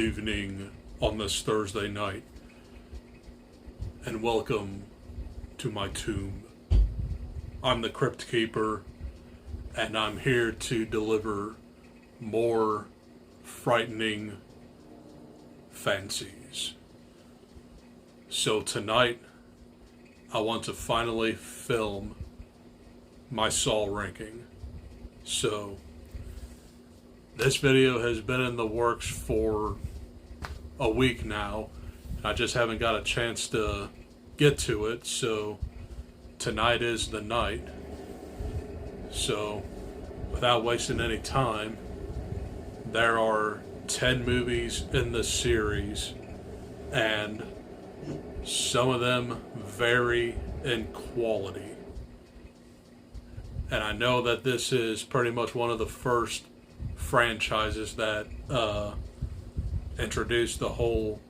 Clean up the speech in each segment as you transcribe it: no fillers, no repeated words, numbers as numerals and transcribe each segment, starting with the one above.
evening on this Thursday night, and welcome to my tomb. I'm the Crypt Keeper, and I'm here to deliver more frightening fancies. So tonight, I want to finally film my Saw ranking. So, this video has been in the works for a week now. I just haven't got a chance to get to it, so tonight is the night. So, without wasting any time, there are 10 movies in this series, and some of them vary in quality. And I know that this is pretty much one of the first franchises that introduced the whole...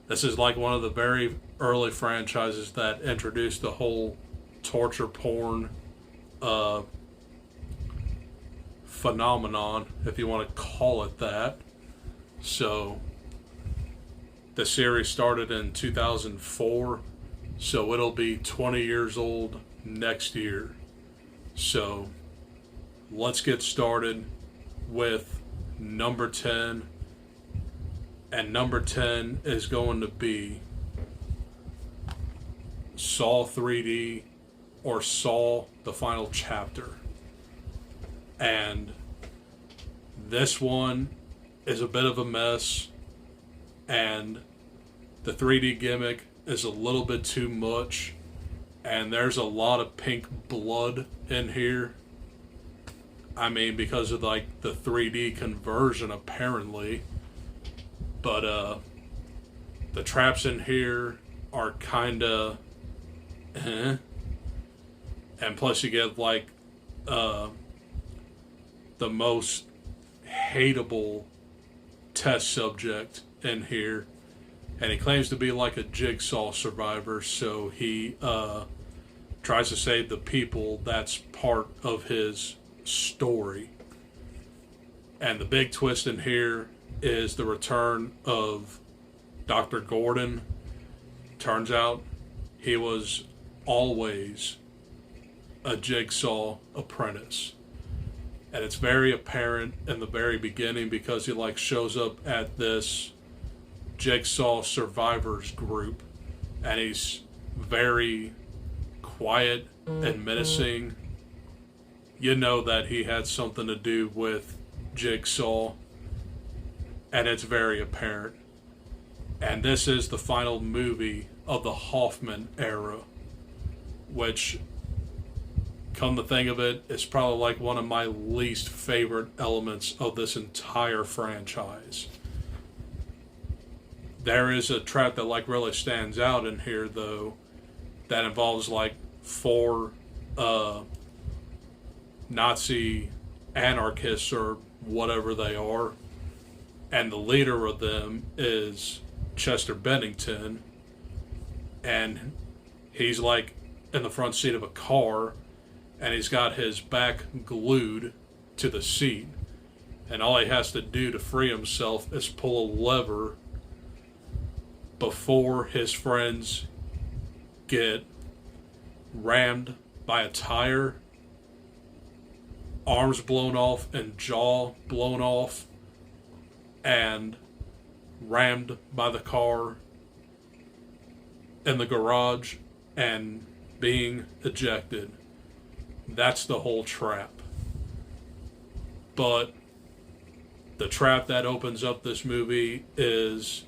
This is like one of the very early franchises that introduced the whole torture porn phenomenon, if you want to call it that. So, the series started in 2004, so it'll be 20 years old next year. So, let's get started with number 10. And number 10 is going to be Saw 3D, or Saw the Final Chapter. And this one is a bit of a mess, and the 3D gimmick is a little bit too much, and there's a lot of pink blood in here. I mean, because of like the 3D conversion apparently. But the traps in here are kinda and plus you get like the most hateable test subject in here, and he claims to be like a jigsaw survivor, so he tries to save the people. That's part of his story. And the big twist in here is the return of Dr. Gordon. Turns out he was always a jigsaw apprentice. And it's very apparent in the very beginning because he like shows up at this jigsaw survivors group, and he's very quiet and menacing. You know that he had something to do with Jigsaw, and it's very apparent. And this is the final movie of the Hoffman era, which, come to think of it, is probably like one of my least favorite elements of this entire franchise. There is a trap that like really stands out in here though, that involves like 4 Nazi anarchists or whatever they are, and the leader of them is Chester Bennington, and he's like in the front seat of a car, and he's got his back glued to the seat, and all he has to do to free himself is pull a lever before his friends get rammed by a tire, arms blown off and jaw blown off, and rammed by the car in the garage and being ejected. That's the whole trap. But the trap that opens up this movie is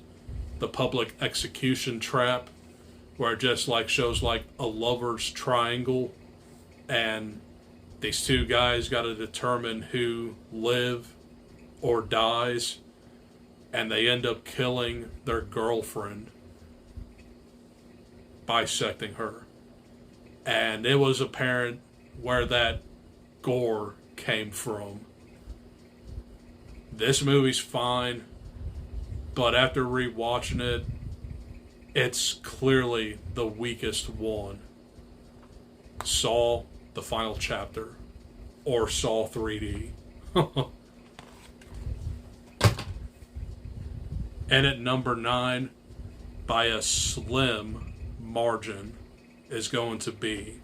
the public execution trap, where it just like shows like a lover's triangle, and these 2 guys got to determine who live or dies, and they end up killing their girlfriend, bisecting her. And it was apparent where that gore came from. This movie's fine, but after rewatching it, it's clearly the weakest one. Saw the Final Chapter, or Saw 3D. And at number 9, by a slim margin, is going to be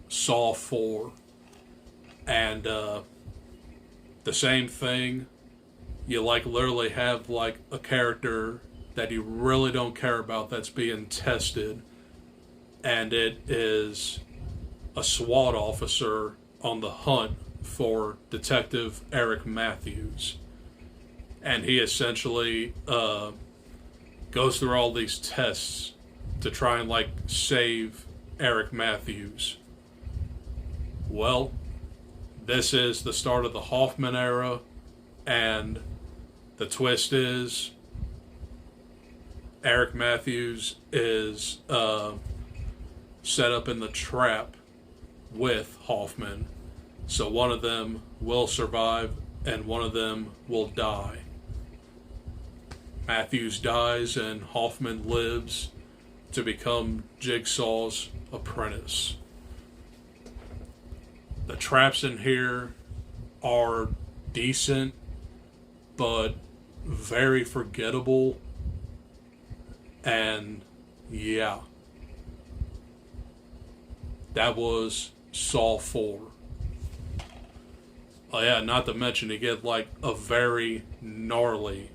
Saw 4. And the same thing, you like literally have like a character that you really don't care about that's being tested, and it is a SWAT officer on the hunt for Detective Eric Matthews. And he essentially goes through all these tests to try and like save Eric Matthews. Well, this is the start of the Hoffman era, and the twist is Eric Matthews is set up in the trap with Hoffman. So one of them will survive and one of them will die. Matthews dies and Hoffman lives to become Jigsaw's apprentice. The traps in here are decent, but very forgettable. And yeah, that was Saw 4. Oh yeah, not to mention you get like a very gnarly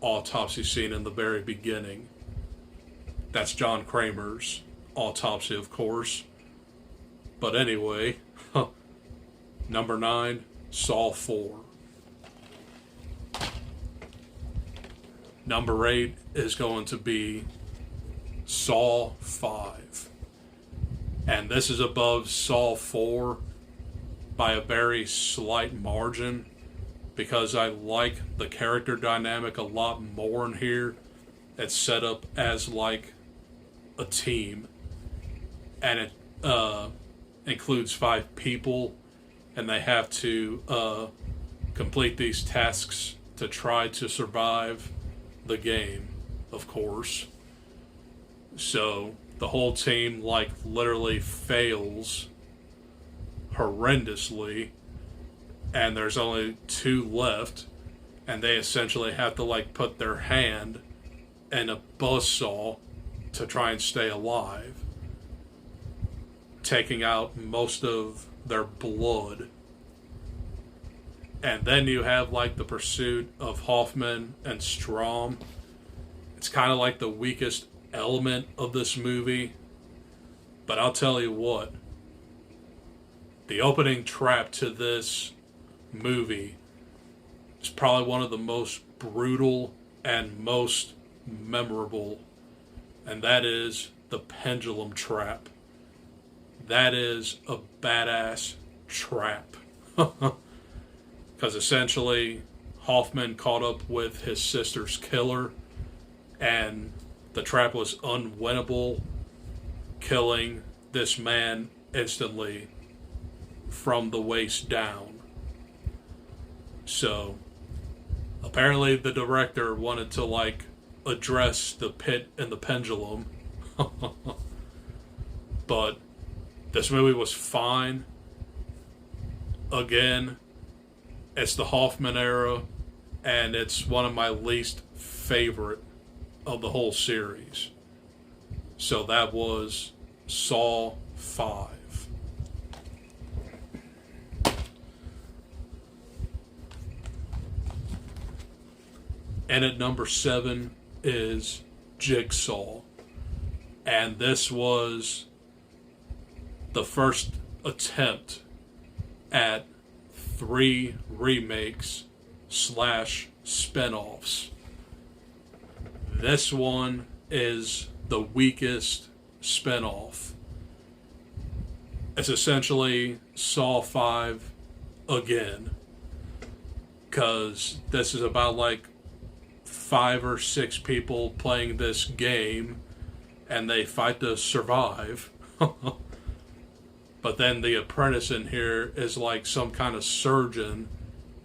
autopsy scene in the very beginning. That's John Kramer's autopsy, of course. But anyway, number 9, Saw 4. Number 8 is going to be Saw 5. And this is above Saw 4 by a very slight margin, because I like the character dynamic a lot more in here. It's set up as like a team, and it includes 5 people, and they have to complete these tasks to try to survive the game, of course. So the whole team like literally fails horrendously, and there's only 2 left, and they essentially have to like put their hand in a buzzsaw to try and stay alive, taking out most of their blood. And then you have like the pursuit of Hoffman and Strom. It's kind of like the weakest element of this movie, but I'll tell you what, the opening trap to this movie is probably one of the most brutal and most memorable, and that is the pendulum trap. That is a badass trap. Because essentially Hoffman caught up with his sister's killer, and the trap was unwinnable, killing this man instantly from the waist down. So apparently the director wanted to like address the pit and the pendulum. But this movie was fine. Again, it's the Hoffman era, and it's one of my least favorite of the whole series. So that was Saw 5. And at number 7 is Jigsaw. And this was the first attempt at 3 remakes / spinoffs. This one is the weakest spinoff. It's essentially Saw 5 again, because this is about like 5 or 6 people playing this game, and they fight to survive. But then the apprentice in here is like some kind of surgeon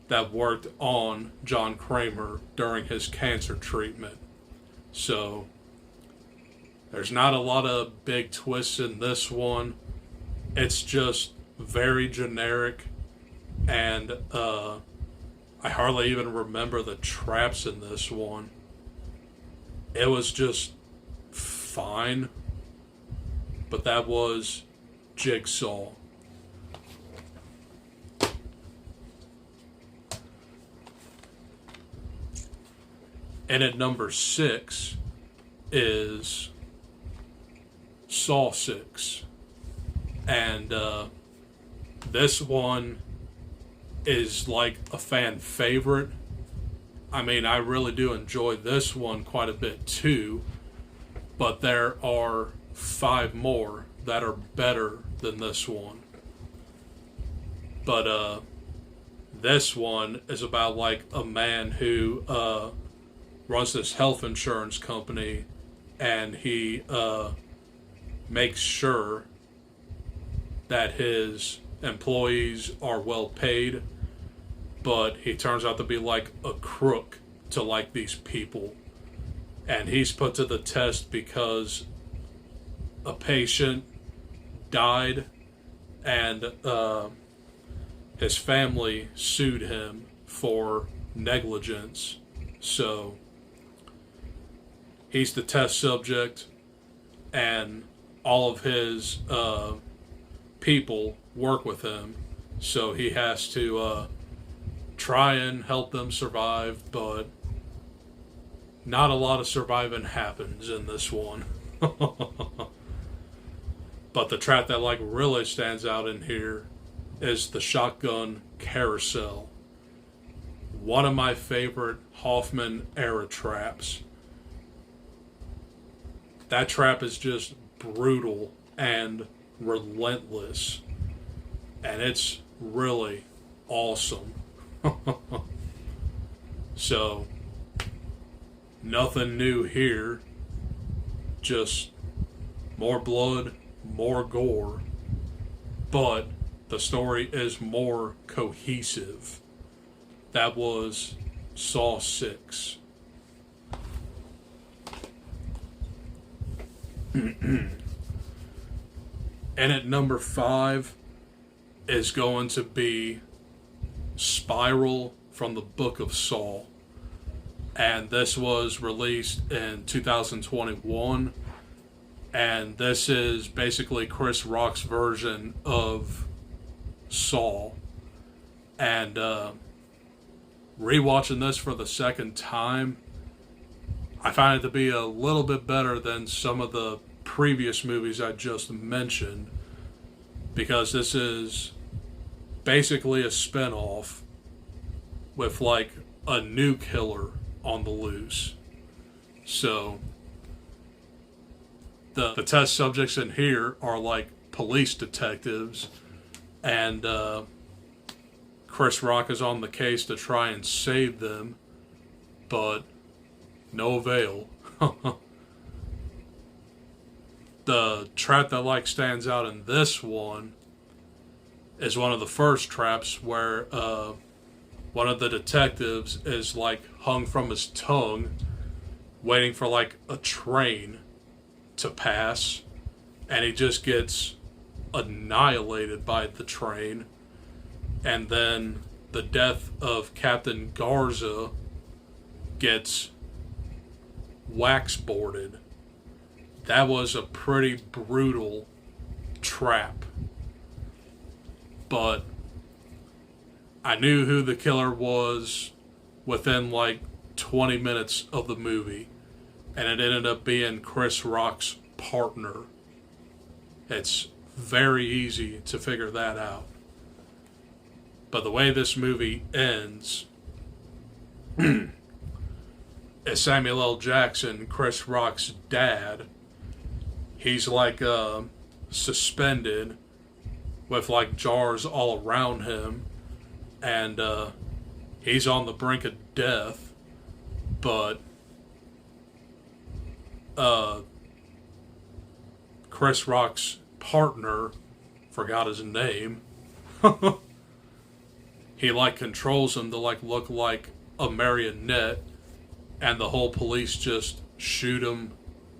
that worked on John Kramer during his cancer treatment. So there's not a lot of big twists in this one. It's just very generic and I hardly even remember the traps in this one. It was just fine, but that was Jigsaw. And at number 6 is Saw 6. And this one is like a fan favorite. I mean, I really do enjoy this one quite a bit too. But there are 5 more that are better than this one. But this one is about like a man who runs this health insurance company, and he makes sure that his employees are well paid, but he turns out to be like a crook to like these people. And he's put to the test because a patient died, and his family sued him for negligence. So he's the test subject, and all of his people work with him. So he has to try and help them survive, but not a lot of surviving happens in this one. But the trap that like really stands out in here is the shotgun carousel. One of my favorite Hoffman era traps. That trap is just brutal and relentless, and it's really awesome. So nothing new here, just more blood, more gore, but the story is more cohesive. That was Saw 6. And at number 5 is going to be Spiral from the Book of Saw. And this was released in 2021. And this is basically Chris Rock's version of Saw. And rewatching this for the second time, I find it to be a little bit better than some of the previous movies I just mentioned, because this is basically a spinoff with like a new killer on the loose. So the test subjects in here are like police detectives, and Chris Rock is on the case to try and save them, but no avail. The trap that like stands out in this one is one of the first traps where one of the detectives is like hung from his tongue, waiting for like a train to pass, and he just gets annihilated by the train. And then the death of Captain Garza gets wax boarded. That was a pretty brutal trap. But I knew who the killer was within like 20 minutes of the movie. And it ended up being Chris Rock's partner. It's very easy to figure that out. But the way this movie ends is Samuel L. Jackson, Chris Rock's dad. He's like suspended with like jars all around him, and he's on the brink of death, but Chris Rock's partner, forgot his name, he like controls him to like look like a marionette, and the whole police just shoot him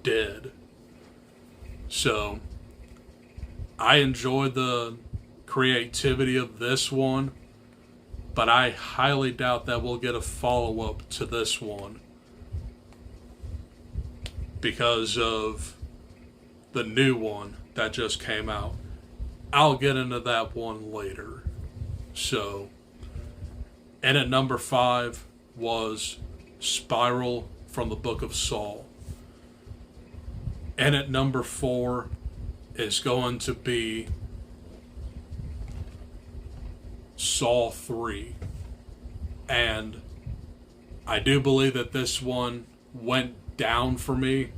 dead. So I enjoyed the creativity of this one. but I highly doubt that we'll get a follow-up to this one because of the new one that just came out. I'll get into that one later. So, and at number 5 was Spiral from the Book of Saul. And at number 4 is going to be Saw 3. And I do believe that this one went down for me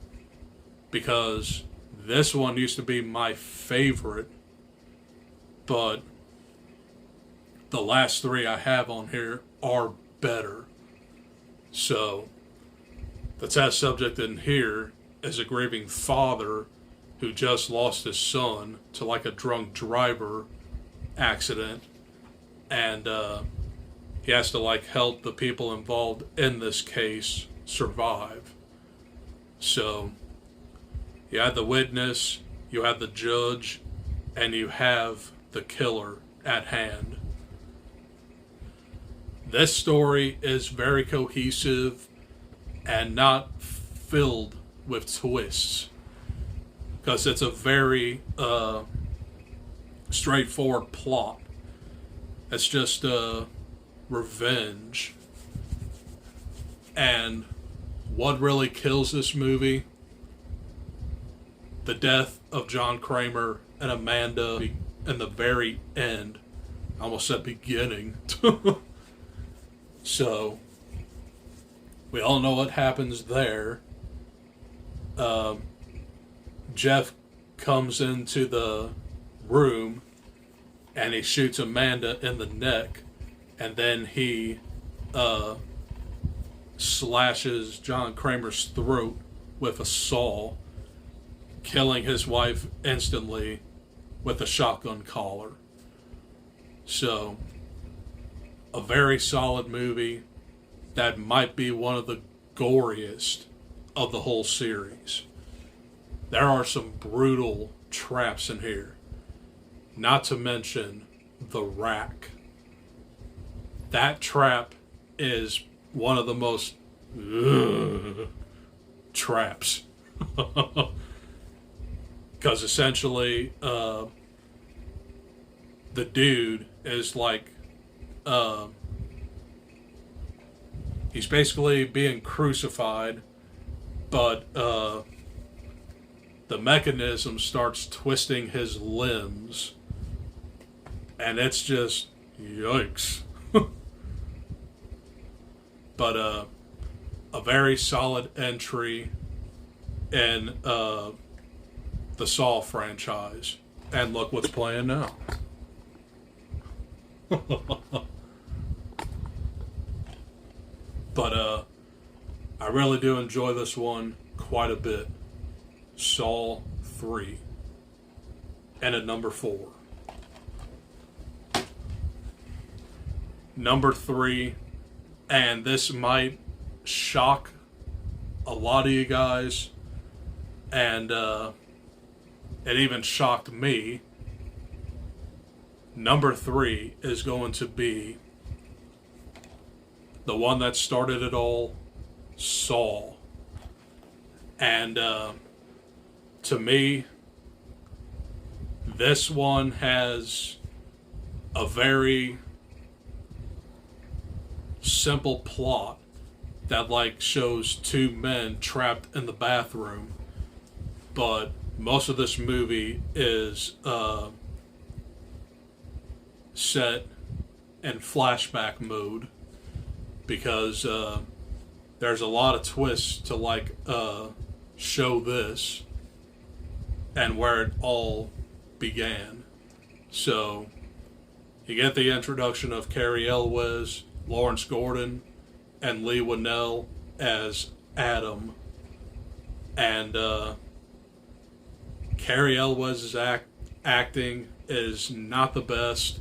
because this one used to be my favorite, but the last 3 I have on here are better. So the test subject in here is a grieving father who just lost his son to like a drunk driver accident, and he has to like help the people involved in this case survive. So you had the witness, you have the judge, and you have the killer at hand. This story is very cohesive and not filled with twists because it's a very straightforward plot. It's just revenge. And what really kills this movie? The death of John Kramer and Amanda in the very end. I almost said beginning. So, we all know what happens there. Jeff comes into the room and he shoots Amanda in the neck, and then he slashes John Kramer's throat with a saw, killing his wife instantly with a shotgun collar. So, a very solid movie that might be one of the goriest of the whole series. There are some brutal traps in here. Not to mention the rack. That trap is one of the most traps. Because essentially, the dude is like, he's basically being crucified, but the mechanism starts twisting his limbs, and it's just yikes. But a very solid entry in the Saw franchise. And look what's playing now. But I really do enjoy this one quite a bit. Saw 3. And at number 4. Number 3, and this might shock a lot of you guys, and it even shocked me. Number 3 is going to be the one that started it all, Saw. And to me, this one has a very simple plot that like shows 2 men trapped in the bathroom, but most of this movie is set in flashback mode because there's a lot of twists to like show this and where it all began. So you get the introduction of Cary Elwes, Lawrence Gordon, and Lee Winnell as Adam, and Cary Elwes' acting is not the best.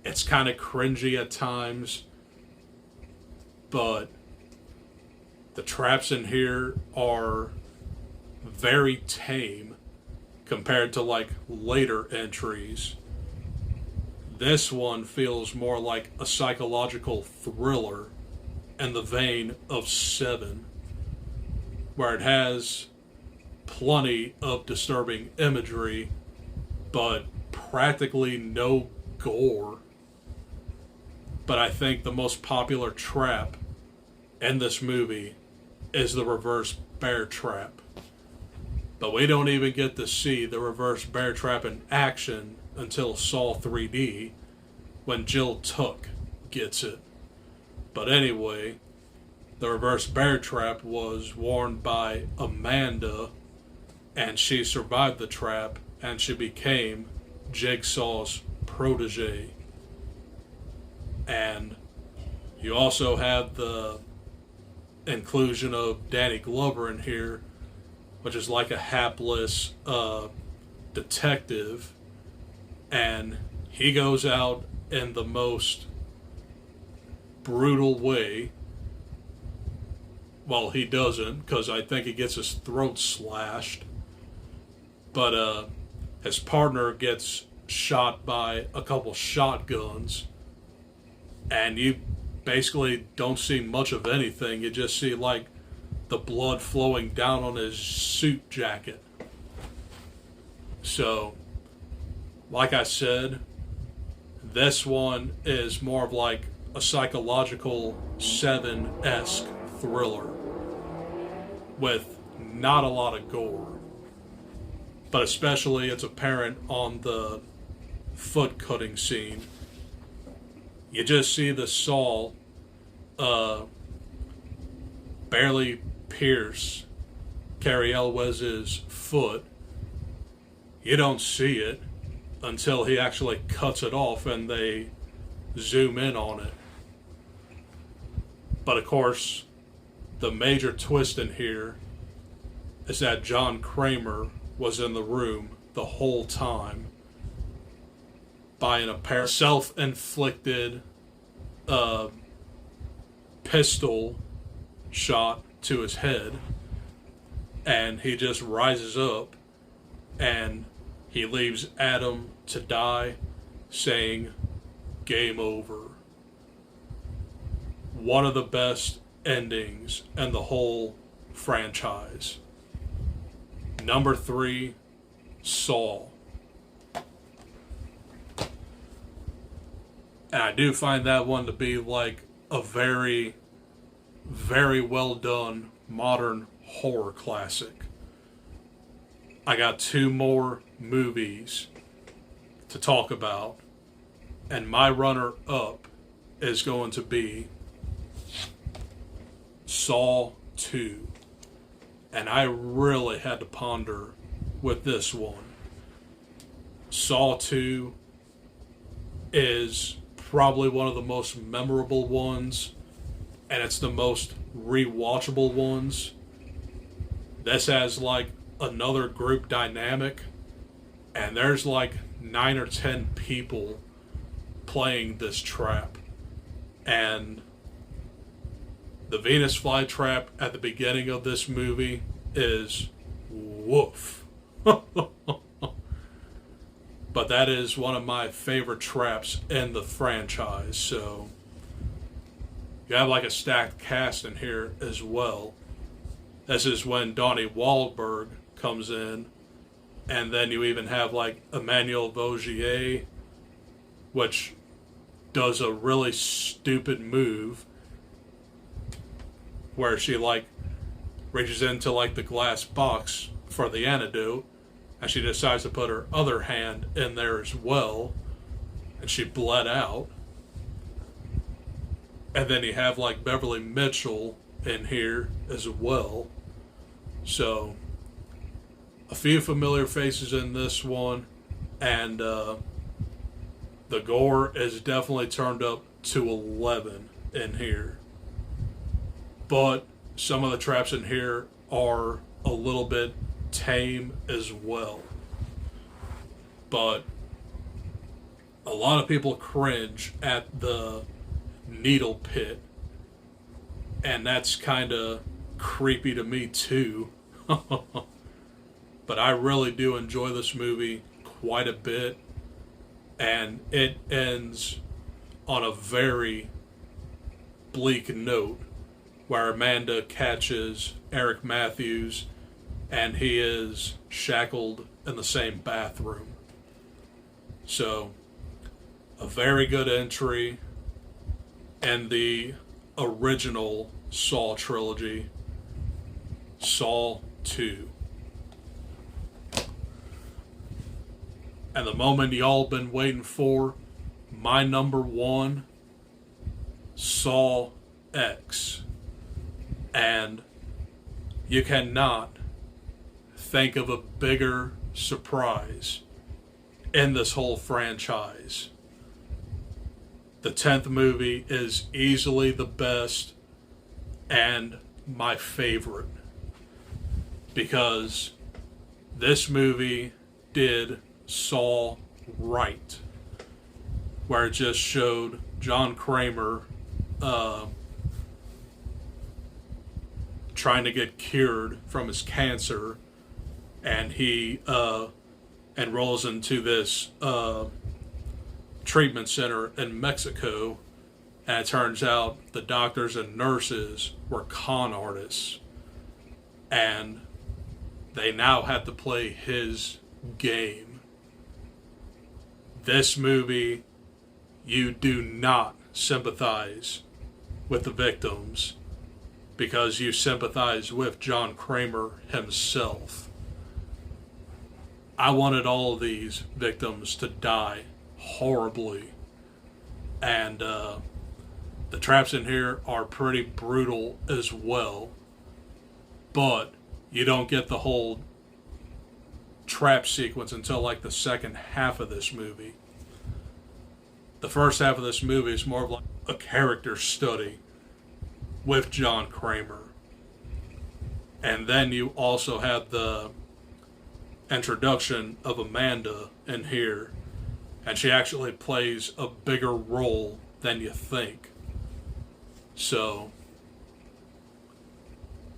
It's kind of cringy at times, but the traps in here are very tame compared to like later entries. This one feels more like a psychological thriller in the vein of Seven, where it has plenty of disturbing imagery, but practically no gore. But I think the most popular trap in this movie is the reverse bear trap. But we don't even get to see the reverse bear trap in action until Saw 3D, when Jill Tuck gets it. But anyway, the reverse bear trap was worn by Amanda, and she survived the trap, and she became Jigsaw's protege. And you also have the inclusion of Danny Glover in here, which is like a hapless detective, and he goes out in the most brutal way. Well, he doesn't, because I think he gets his throat slashed. But his partner gets shot by a couple shotguns, and you basically don't see much of anything. You just see like the blood flowing down on his suit jacket. So, like I said, this one is more of like a psychological Seven-esque thriller with not a lot of gore. But especially it's apparent on the foot cutting scene. You just see the saw barely pierce Cary Elwes's foot. You don't see it until he actually cuts it off and they zoom in on it. But of course, the major twist in here is that John Kramer was in the room the whole time, buying a pair of self-inflicted pistol shot to his head, and he just rises up and he leaves Adam to die, saying, "Game over." One of the best endings in the whole franchise. Number 3, Saw. And I do find that one to be like a very, very well done modern horror classic. I got 2 more movies to talk about, and my runner-up is going to be Saw 2. And I really had to ponder with this one. Saw 2 is probably one of the most memorable ones, and it's the most rewatchable ones. This has like another group dynamic, and there's like 9 or 10 people playing this trap. And the Venus flytrap at the beginning of this movie is woof. But that is one of my favorite traps in the franchise. So you have like a stacked cast in here as well. This is when Donnie Wahlberg comes in, and then you even have like Emmanuel Vaugier, which does a really stupid move where she like reaches into like the glass box for the antidote, and she decides to put her other hand in there as well, and she bled out. And then you have like Beverly Mitchell in here as well. So a few familiar faces in this one, and the gore is definitely turned up to 11 in here. But some of the traps in here are a little bit tame as well. But a lot of people cringe at the needle pit, and that's kind of creepy to me too. But I really do enjoy this movie quite a bit, and it ends on a very bleak note where Amanda catches Eric Matthews and he is shackled in the same bathroom. So, a very good entry in the original Saw trilogy, Saw 2. And the moment y'all been waiting for, my number one, Saw X. And you cannot think of a bigger surprise in this whole franchise. The 10th movie is easily the best and my favorite, because this movie did Saw right, where it just showed John Kramer trying to get cured from his cancer, and he enrolls into this treatment center in Mexico, and it turns out the doctors and nurses were con artists, and they now have to play his game. This movie, you do not sympathize with the victims because you sympathize with John Kramer himself. I wanted all of these victims to die horribly, and the traps in here are pretty brutal as well, but you don't get the whole trap sequence until like the second half of this movie. The first half of this movie is more of like a character study with John Kramer, and then you also have the introduction of Amanda in here, and she actually plays a bigger role than you think. So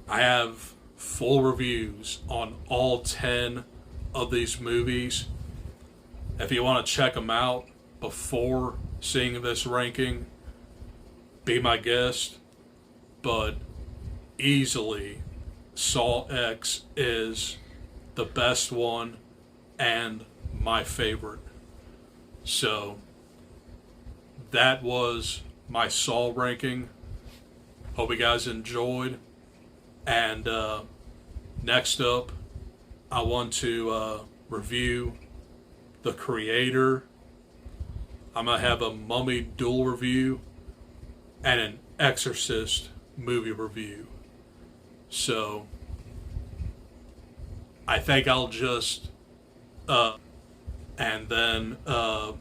I have full reviews on all 10 of these movies. If you want to check them out before seeing this ranking, be my guest. But easily, Saw X is the best one and my favorite. So that was my Saw ranking. Hope you guys enjoyed. And next up, I want to review The Creator. I'm going to have a Mummy dual review and an Exorcist movie review. So I think I'll just and then I'm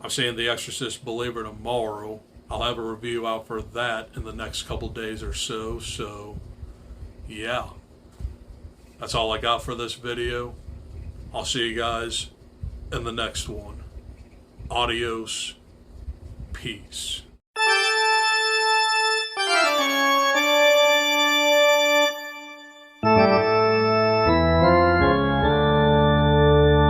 seeing The Exorcist Believer tomorrow. I'll have a review out for that in the next couple days or so. So yeah, that's all I got for this video. I'll see you guys in the next one. Adios. Peace.